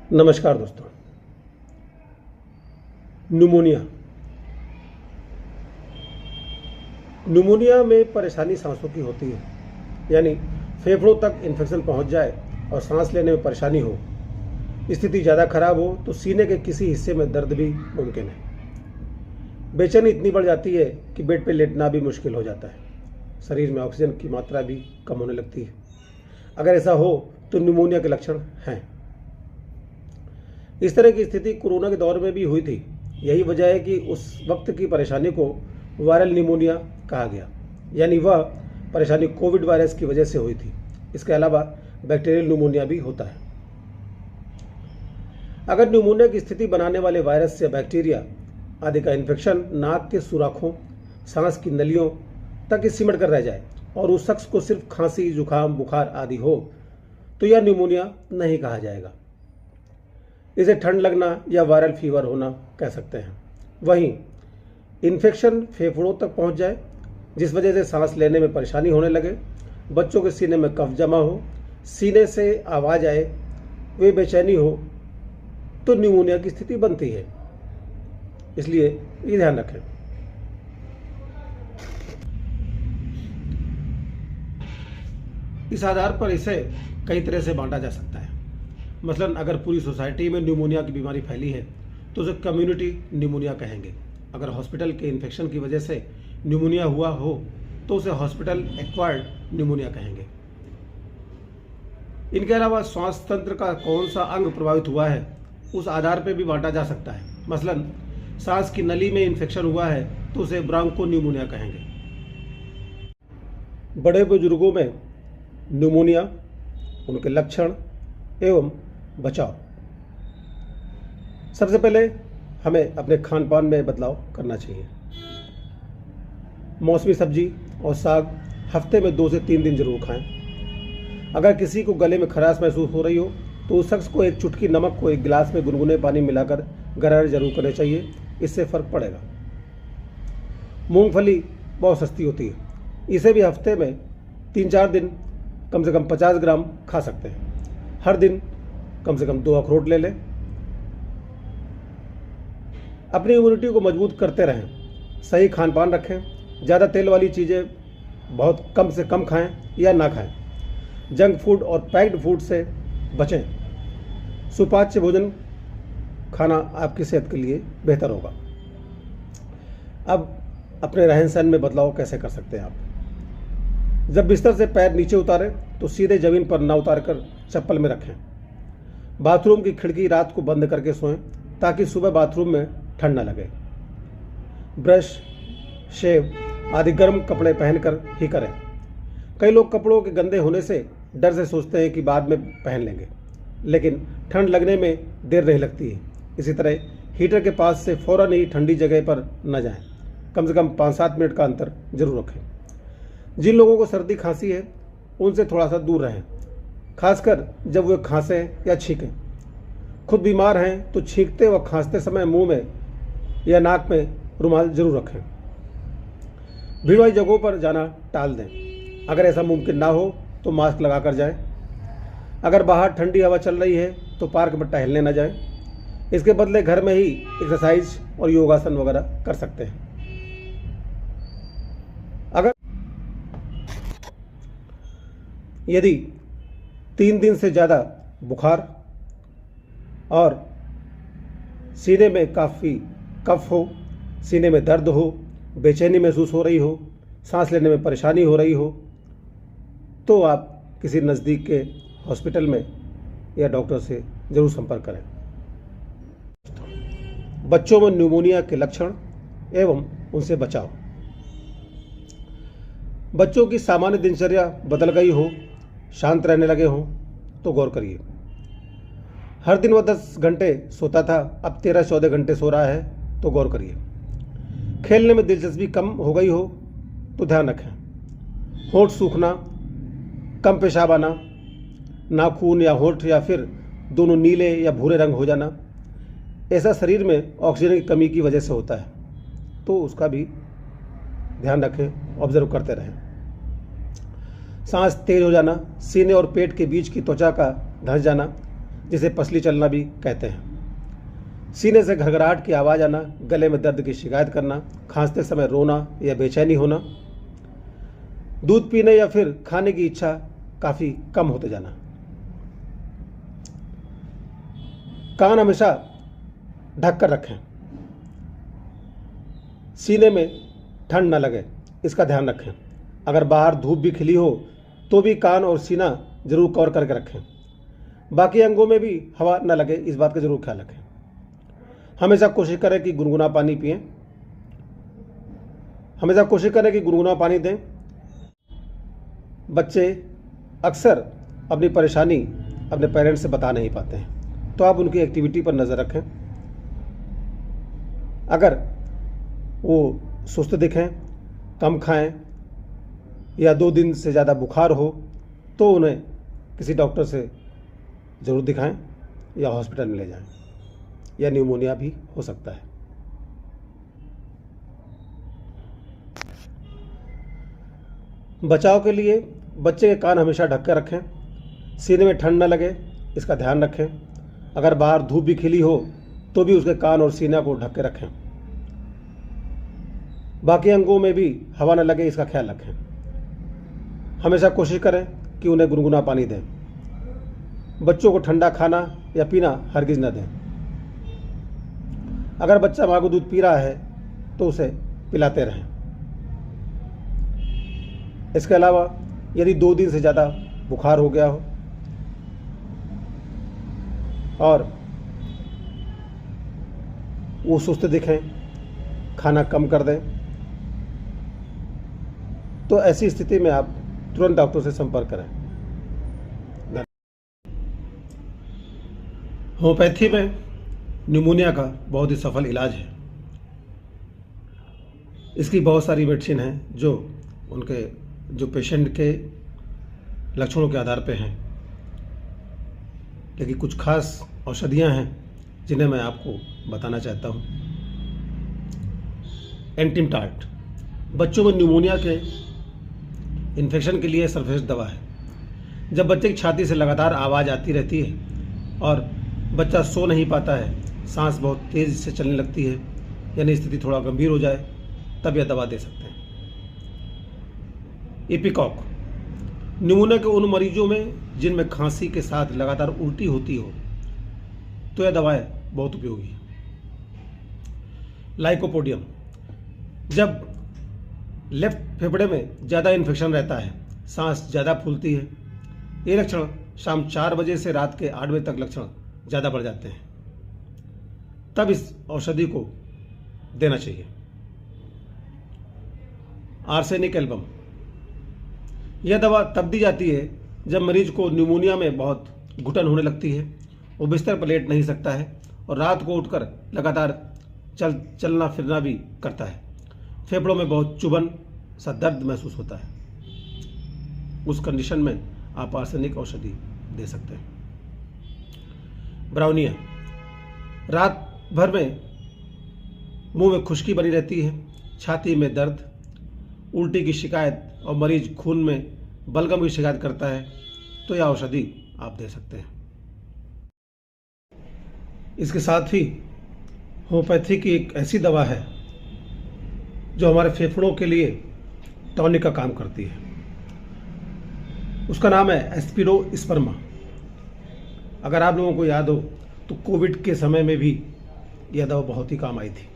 नमस्कार दोस्तों। न्यूमोनिया में परेशानी सांसों की होती है, यानी फेफड़ों तक इन्फेक्शन पहुंच जाए और सांस लेने में परेशानी हो। स्थिति ज़्यादा खराब हो तो सीने के किसी हिस्से में दर्द भी मुमकिन है। बेचैनी इतनी बढ़ जाती है कि बेड पर लेटना भी मुश्किल हो जाता है। शरीर में ऑक्सीजन की मात्रा भी कम होने लगती है। अगर ऐसा हो तो न्यूमोनिया के लक्षण हैं। इस तरह की स्थिति कोरोना के दौर में भी हुई थी। यही वजह है कि उस वक्त की परेशानी को वायरल न्यूमोनिया कहा गया, यानी वह परेशानी कोविड वायरस की वजह से हुई थी। इसके अलावा बैक्टीरियल न्यूमोनिया भी होता है। अगर न्यूमोनिया की स्थिति बनाने वाले वायरस या बैक्टीरिया आदि का इन्फेक्शन नाक के सुराखों, सांस की नलियों तक ही सिमट कर रह जाए और उस शख्स को सिर्फ खांसी, जुकाम, बुखार आदि हो तो यह न्यूमोनिया नहीं कहा जाएगा। इसे ठंड लगना या वायरल फीवर होना कह सकते हैं। वहीं इन्फेक्शन फेफड़ों तक पहुंच जाए, जिस वजह से सांस लेने में परेशानी होने लगे, बच्चों के सीने में कफ जमा हो, सीने से आवाज आए, वे बेचैनी हो, तो न्यूमोनिया की स्थिति बनती है। इसलिए ये ध्यान रखें। इस आधार पर इसे कई तरह से बांटा जा सकता है। मसलन अगर पूरी सोसाइटी में न्यूमोनिया की बीमारी फैली है तो उसे कम्युनिटी न्यूमोनिया कहेंगे। अगर हॉस्पिटल के इन्फेक्शन की वजह से न्यूमोनिया हुआ हो तो उसे हॉस्पिटल एक्वायर्ड न्यूमोनिया कहेंगे। इनके अलावा श्वास तंत्र का कौन सा अंग प्रभावित हुआ है उस आधार पर भी बांटा जा सकता है। मसलन सांस की नली में इन्फेक्शन हुआ है तो उसे ब्रांको न्यूमोनिया कहेंगे। बड़े बुजुर्गों में न्यूमोनिया, उनके लक्षण एवं बचाव। सबसे पहले हमें अपने खान पान में बदलाव करना चाहिए। मौसमी सब्जी और साग हफ्ते में 2 से 3 दिन जरूर खाएं। अगर किसी को गले में खराश महसूस हो रही हो तो उस शख्स को एक चुटकी नमक को एक गिलास में गुनगुने पानी मिलाकर गरारे जरूर करने चाहिए। इससे फर्क पड़ेगा। मूंगफली बहुत सस्ती होती है, इसे भी हफ्ते में 3-4 दिन कम से कम 50 ग्राम खा सकते हैं। हर दिन कम से कम 2 अखरोट ले लें। अपनी इम्यूनिटी को मजबूत करते रहें। सही खान पान रखें। ज़्यादा तेल वाली चीज़ें बहुत कम से कम खाएं या ना खाएं। जंक फूड और पैक्ड फूड से बचें। सुपाच्य भोजन खाना आपकी सेहत के लिए बेहतर होगा। अब अपने रहन सहन में बदलाव कैसे कर सकते हैं आप? जब बिस्तर से पैर नीचे उतारें तो सीधे जमीन पर ना उतार कर चप्पल में रखें। बाथरूम की खिड़की रात को बंद करके सोएं ताकि सुबह बाथरूम में ठंड न लगे। ब्रश, शेव आदि गर्म कपड़े पहनकर ही करें। कई लोग कपड़ों के गंदे होने से डर से सोचते हैं कि बाद में पहन लेंगे, लेकिन ठंड लगने में देर नहीं लगती है। इसी तरह हीटर के पास से फौरन ही ठंडी जगह पर न जाएं। कम से कम 5-7 मिनट का अंतर जरूर रखें। जिन लोगों को सर्दी खांसी है उनसे थोड़ा सा दूर रहें, खासकर जब वे खांसें या छींकें। खुद बीमार हैं तो छींकते व खांसते समय मुंह में या नाक में रुमाल जरूर रखें। भीड़ वाली जगहों पर जाना टाल दें। अगर ऐसा मुमकिन ना हो तो मास्क लगाकर जाएं। अगर बाहर ठंडी हवा चल रही है तो पार्क में टहलने न जाएं। इसके बदले घर में ही एक्सरसाइज और योगासन वगैरह कर सकते हैं। अगर यदि 3 दिन से ज़्यादा बुखार और सीने में काफ़ी कफ हो, सीने में दर्द हो, बेचैनी महसूस हो रही हो, सांस लेने में परेशानी हो रही हो, तो आप किसी नज़दीक के हॉस्पिटल में या डॉक्टर से ज़रूर संपर्क करें। बच्चों में न्यूमोनिया के लक्षण एवं उनसे बचाव। बच्चों की सामान्य दिनचर्या बदल गई हो, शांत रहने लगे हों तो गौर करिए। हर दिन वह 10 घंटे सोता था, अब 13-14 घंटे सो रहा है तो गौर करिए। खेलने में दिलचस्पी कम हो गई हो तो ध्यान रखें। होंठ सूखना, कम पेशाब आना, नाखून या होंठ या फिर दोनों नीले या भूरे रंग हो जाना, ऐसा शरीर में ऑक्सीजन की कमी की वजह से होता है, तो उसका भी ध्यान रखें, ऑब्जर्व करते रहें। सांस तेज हो जाना, सीने और पेट के बीच की त्वचा का धंस जाना, जिसे पसली चलना भी कहते हैं। सीने से घरघराहट की आवाज़ आना, गले में दर्द की शिकायत करना, खांसते समय रोना या बेचैनी होना, दूध पीने या फिर खाने की इच्छा काफ़ी कम होते जाना। कान हमेशा ढककर रखें। सीने में ठंड न लगे, इसका ध्यान रखें। अगर बाहर धूप भी खिली हो तो भी कान और सीना जरूर कवर करके रखें। बाकी अंगों में भी हवा न लगे, इस बात का जरूर ख्याल रखें। हमेशा कोशिश करें कि गुनगुना पानी पिएं। हमेशा कोशिश करें कि गुनगुना पानी दें। बच्चे अक्सर अपनी परेशानी अपने पेरेंट्स से बता नहीं पाते हैं, तो आप उनकी एक्टिविटी पर नज़र रखें। अगर वो सुस्त दिखें, कम खाएं या 2 दिन से ज़्यादा बुखार हो तो उन्हें किसी डॉक्टर से ज़रूर दिखाएं या हॉस्पिटल में ले जाएं, या न्यूमोनिया भी हो सकता है। बचाव के लिए बच्चे के कान हमेशा ढक कर रखें। सीने में ठंड न लगे, इसका ध्यान रखें। अगर बाहर धूप भी खिली हो तो भी उसके कान और सीना को ढक के रखें। बाकी अंगों में भी हवा न लगे, इसका ख्याल रखें। हमेशा कोशिश करें कि उन्हें गुनगुना पानी दें। बच्चों को ठंडा खाना या पीना हरगिज़ न दें। अगर बच्चा माँ को दूध पी रहा है तो उसे पिलाते रहें। इसके अलावा यदि 2 दिन से ज़्यादा बुखार हो गया हो और वो सुस्त दिखें, खाना कम कर दें, तो ऐसी स्थिति में आप तुरंत डॉक्टर से संपर्क करें। होम्योपैथी में न्यूमोनिया का बहुत ही सफल इलाज है। इसकी बहुत सारी मेडिसिन हैं जो पेशेंट के लक्षणों के आधार पे हैं, लेकिन कुछ खास औषधियां हैं जिन्हें मैं आपको बताना चाहता हूं। एंटीमटार्ट बच्चों में न्यूमोनिया के इन्फेक्शन के लिए सर्वश्रेष्ठ दवा है। जब बच्चे की छाती से लगातार आवाज़ आती रहती है और बच्चा सो नहीं पाता है, सांस बहुत तेज़ से चलने लगती है, यानी स्थिति थोड़ा गंभीर हो जाए, तब यह दवा दे सकते हैं। इपिकॉक न्यूमोनिया के उन मरीजों में जिनमें खांसी के साथ लगातार उल्टी होती हो तो यह दवाएं बहुत उपयोगी है। लाइकोपोडियम जब लेफ्ट फेफड़े में ज़्यादा इन्फेक्शन रहता है, सांस ज़्यादा फूलती है, ये लक्षण शाम 4 बजे से रात के 8 बजे तक लक्षण ज़्यादा बढ़ जाते हैं, तब इस औषधि को देना चाहिए। आर्सेनिक एल्बम यह दवा तब दी जाती है जब मरीज को न्यूमोनिया में बहुत घुटन होने लगती है, वो बिस्तर पर लेट नहीं सकता है और रात को उठकर लगातार चलना फिरना भी करता है। फेफड़ों में बहुत चुभन सा दर्द महसूस होता है। उस कंडीशन में आप आर्सेनिक औषधि दे सकते हैं। ब्राउनिया रात भर में मुंह में खुश्की बनी रहती है, छाती में दर्द, उल्टी की शिकायत और मरीज खून में बलगम की शिकायत करता है, तो यह औषधि आप दे सकते हैं। इसके साथ ही होम्योपैथी की एक ऐसी दवा है जो हमारे फेफड़ों के लिए टॉनिक का काम करती है। उसका नाम है एस्पिरोस्पर्मा। अगर आप लोगों को याद हो तो कोविड के समय में भी यह दवा बहुत ही काम आई थी।